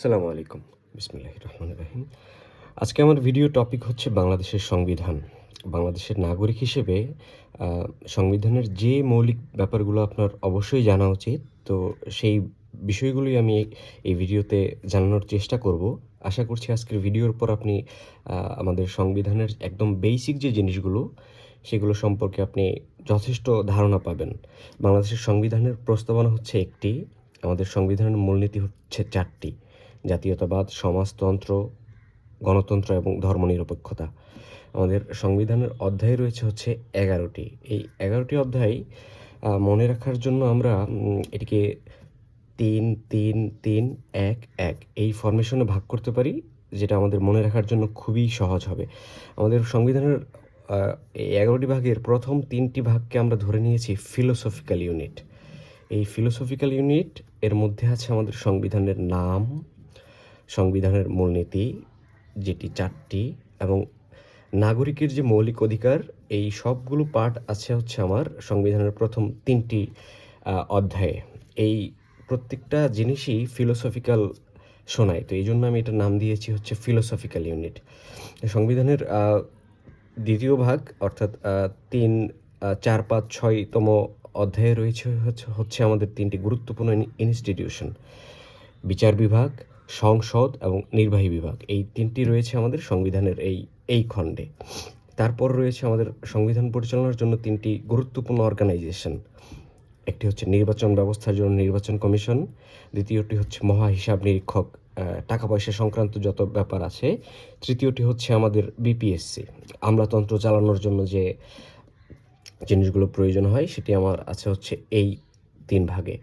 আসসালামু আলাইকুম। বিসমিল্লাহির রহমানির রহিম। আজকে আমার ভিডিও টপিক হচ্ছে বাংলাদেশের সংবিধান। বাংলাদেশের নাগরিক হিসেবে আ সংবিধানের যে মৌলিক ব্যাপারগুলো আপনার অবশ্যই জানা উচিত। তো সেই বিষয়গুলোই আমি এই ভিডিওতে জানানোর চেষ্টা করব। আশা করছি আজকের ভিডিওর পর আপনি আমাদের সংবিধানের একদম বেসিক যে জিনিসগুলো, সেগুলো সম্পর্কে আপনি যথেষ্ট ধারণা পাবেন। বাংলাদেশের সংবিধানের প্রস্তাবনা হচ্ছে একটি, আমাদের সংবিধানের মূলনীতি হচ্ছে ৪টি। জাতীয়তাবাদ, সমাজতন্ত্র, গণতন্ত্র এবং ধর্মনিরপেক্ষতা। আমাদের সংবিধানের অধ্যায় রয়েছে হচ্ছে ১১টি। এই ১১টি অধ্যায় মনে রাখার জন্য আমরা এটিকে ৩, ৩, ৩, ১, ১ এই ফরমেশনে ভাগ করতে পারি, যেটা আমাদের মনে রাখার জন্য খুবই সহজ হবে। আমাদের সংবিধানের আ এই ১১টি ভাগের প্রথম ৩টি ভাগকে আমরা ধরে নিয়েছি ফিলোসফিক্যাল ইউনিট। এই ফিলোসফিক্যাল ইউনিট এর মধ্যে আছে আমাদের সংবিধানের নাম, সংবিধানের মূলনীতি যেটি ৪টি, এবং নাগরিকের যে মৌলিক অধিকার, এই সবগুলো পার্ট আছে হচ্ছে আমার সংবিধানের প্রথম ৩টি অধ্যায়ে। এই প্রত্যেকটা জিনিসই ফিলোসফিক্যাল শোনায়। তো এইজন্য আমি এটার নাম দিয়েছি হচ্ছে ফিলোসফিক্যাল ইউনিট। সংবিধানের ২য় ভাগ অর্থাৎ ৩, ৪, ৫, ৬তম অধ্যায়ে রয়েছে হচ্ছে আমাদের ৩টি গুরুত্বপূর্ণ ইনস্টিটিউশন। বিচার বিভাগ, সংসদ এবং নির্বাহী বিভাগ। এই ৩টি রয়েছে আমাদের সংবিধানের এই খণ্ডে। তারপর রয়েছে আমাদের সংবিধান পরিচালনার জন্য ৩টি গুরুত্বপূর্ণ অর্গানাইজেশন। একটি হচ্ছে নির্বাচন ব্যবস্থার জন্য নির্বাচন কমিশন, দ্বিতীয়টি হচ্ছে মহা হিসাব নিরীক্ষক, টাকা পয়সা সংক্রান্ত যত ব্যাপার আছে। তৃতীয়টি হচ্ছে আমাদের বিপিএসসি, আমলাতন্ত্র চালানোর জন্য যে জিনিসগুলো প্রয়োজন হয় সেটি আমার আছে হচ্ছে এই ৩ ভাগে।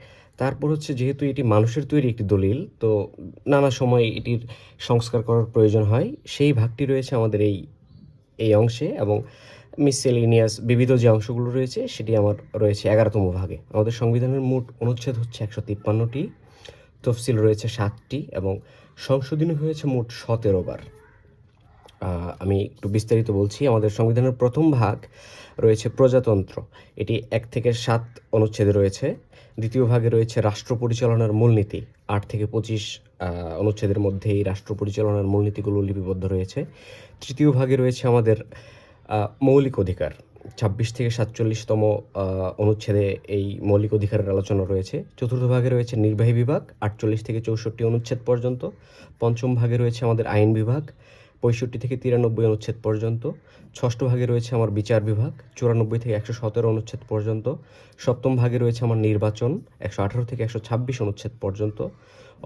তারপর হচ্ছে যেহেতু এটি মানুষের তৈরি একটি দলিল, তো নানা সময় এটির সংস্কার করার প্রয়োজন হয়। সেই ভাগটি রয়েছে আমাদের এই অংশে, এবং মিসসেলেনিয়াস বিবিধ যে অংশগুলো রয়েছে সেটি আমার রয়েছে ১১তম ভাগে। আমাদের সংবিধানের মোট অনুচ্ছেদ হচ্ছে ১৫৩টি, তফসিল রয়েছে ৭টি এবং সংশোধনী হয়েছে মোট ১৭ বার। আমি একটু বিস্তারিত বলছি। আমাদের সংবিধানের প্রথম ভাগ রয়েছে প্রজাতন্ত্র, এটি ১ থেকে ৭ অনুচ্ছেদে রয়েছে। দ্বিতীয় ভাগে রয়েছে রাষ্ট্র পরিচালনার মূলনীতি, ৮ থেকে ২৫ অনুচ্ছেদের মধ্যে এই রাষ্ট্র পরিচালনার মূলনীতিগুলো লিপিবদ্ধ রয়েছে। তৃতীয় ভাগে রয়েছে আমাদের মৌলিক অধিকার, ২৬ থেকে ৪৭তম অনুচ্ছেদে এই মৌলিক অধিকারের আলোচনা রয়েছে। চতুর্থ ভাগে রয়েছে নির্বাহী বিভাগ, ৪৮ থেকে ৬৪ অনুচ্ছেদ পর্যন্ত। পঞ্চম ভাগে রয়েছে আমাদের আইন বিভাগ, ৬৫ থেকে ৯৩ অনুচ্ছেদ পর্যন্ত। ষষ্ঠ ভাগে রয়েছে আমার বিচার বিভাগ, ৯৪ থেকে ১১৭ অনুচ্ছেদ পর্যন্ত। সপ্তম ভাগে রয়েছে আমার নির্বাচন, ১১৮ থেকে ১২৬ অনুচ্ছেদ পর্যন্ত।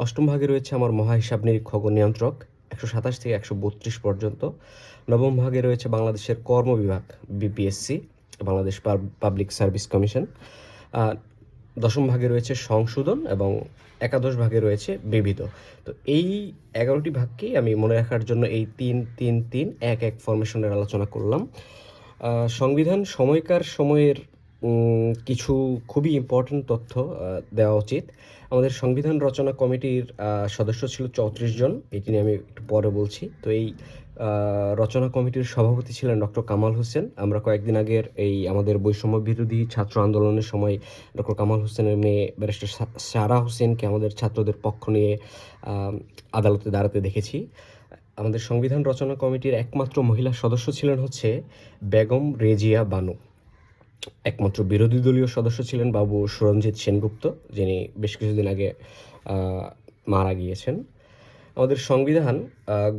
অষ্টম ভাগে রয়েছে আমার মহা হিসাব নিরীক্ষক ও নিয়ন্ত্রক, ১২৭ থেকে ১৩২ পর্যন্ত। নবম ভাগে রয়েছে বাংলাদেশের কর্ম বিভাগ, BPSC, Bangladesh public service commission. দশম ভাগে রয়েছে সংশোধন এবং একাদশ ভাগে রয়েছে বিবিধ। তো এই ১১টি ভাগকেই আমি মনে রাখার জন্য এই ৩, ৩, ৩, ১, ১ ফরমেশনের আলোচনা করলাম। সংবিধান সময়কার সময়ের কিছু খুবই ইম্পর্ট্যান্ট তথ্য দেওয়া উচিত। আমাদের সংবিধান রচনা কমিটির সদস্য ছিল ৩৪ জন, এটি নিয়ে আমি একটু পরে বলছি। তো এই রচনা কমিটির সভাপতি ছিলেন ডক্টর কামাল হোসেন। আমরা কয়েকদিন আগের আমাদের বৈষম্য বিরোধী ছাত্র আন্দোলনের সময় ডক্টর কামাল হোসেনের মেয়ে ব্যারিস্টার সারা হোসেনকে আমাদের ছাত্রদের পক্ষ নিয়ে আদালতে দাঁড়াতে দেখেছি। আমাদের সংবিধান রচনা কমিটির একমাত্র মহিলা সদস্য ছিলেন হচ্ছে বেগম রেজিয়া বানু। একমাত্র বিরোধী দলীয় সদস্য ছিলেন বাবু সুরঞ্জিত সেনগুপ্ত, যিনি বেশ কিছুদিন আগে মারা গিয়েছেন। আমাদের সংবিধান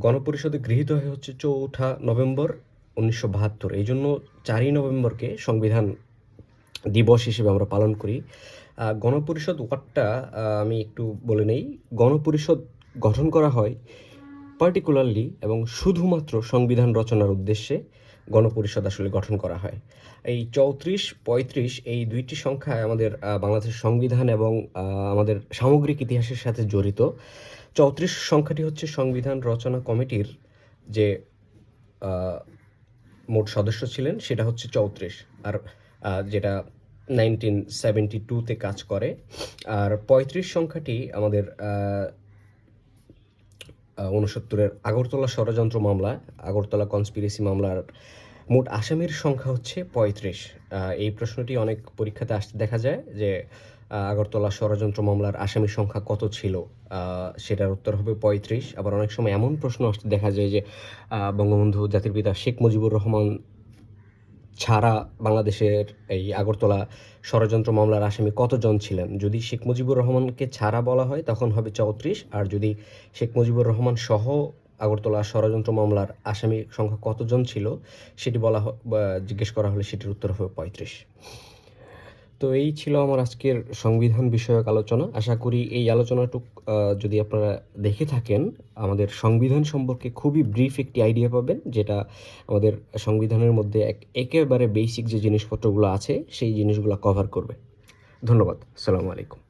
গণপরিষদে গৃহীত হয়ে হচ্ছে ৪ঠা নভেম্বর ১৯৭২। এই জন্য ৪ই নভেম্বরকে সংবিধান দিবস হিসেবে আমরা পালন করি। গণপরিষদ ওয়ার্ডটা আমি একটু বলে নেই। গণপরিষদ গঠন করা হয় পার্টিকুলারলি এবং শুধুমাত্র সংবিধান রচনার উদ্দেশ্যে গণপরিষদ আসলে গঠন করা হয়। এই ৩৪, ৩৫ এই দুইটি সংখ্যা আমাদের বাংলাদেশের সংবিধান এবং আমাদের সামগ্রিক ইতিহাসের সাথে জড়িত। ৩৪ সংখ্যাটি হচ্ছে সংবিধান রচনা কমিটির যে মোট সদস্য ছিলেন সেটা হচ্ছে ৩৪, আর যেটা 1972-তে কাজ করে। আর ৩৫ সংখ্যাটি আমাদের ৬৯-এর আগরতলা ষড়যন্ত্র মামলা, আগরতলা কনস্পিরেসি মামলার মোট আসামির সংখ্যা হচ্ছে ৩৫। এই প্রশ্নটি অনেক পরীক্ষাতে আসতে দেখা যায় যে আগরতলা ষড়যন্ত্র মামলার আসামির সংখ্যা কত ছিল? সেটার উত্তর হবে ৩৫। আবার অনেক সময় এমন প্রশ্ন আসতে দেখা যায় যে বঙ্গবন্ধু জাতির পিতা শেখ মুজিবুর রহমান ছাড়া বাংলাদেশের এই আগরতলা ষড়যন্ত্র মামলার আসামি কতজন ছিলেন? যদি শেখ মুজিবুর রহমানকে ছাড়া বলা হয় তখন হবে ৩৪, আর যদি শেখ মুজিবুর রহমান সহ আগরতলা ষড়যন্ত্র মামলার আসামির সংখ্যা কতজন ছিল সেটি জিজ্ঞেস করা হলে সেটির উত্তর হবে ৩৫। তো এই ছিল আমার আজকের সংবিধান বিষয়ক আলোচনা। আশা করি এই আলোচনাটুক যদি আপনারা দেখে থাকেন, আমাদের সংবিধান সম্পর্কে খুবই ব্রিফ একটি আইডিয়া পাবেন, যেটা আমাদের সংবিধানের মধ্যে একেবারে বেসিক যে জিনিসপত্রগুলো আছে সেই জিনিসগুলো কভার করবে। ধন্যবাদ। আসসালামু আলাইকুম।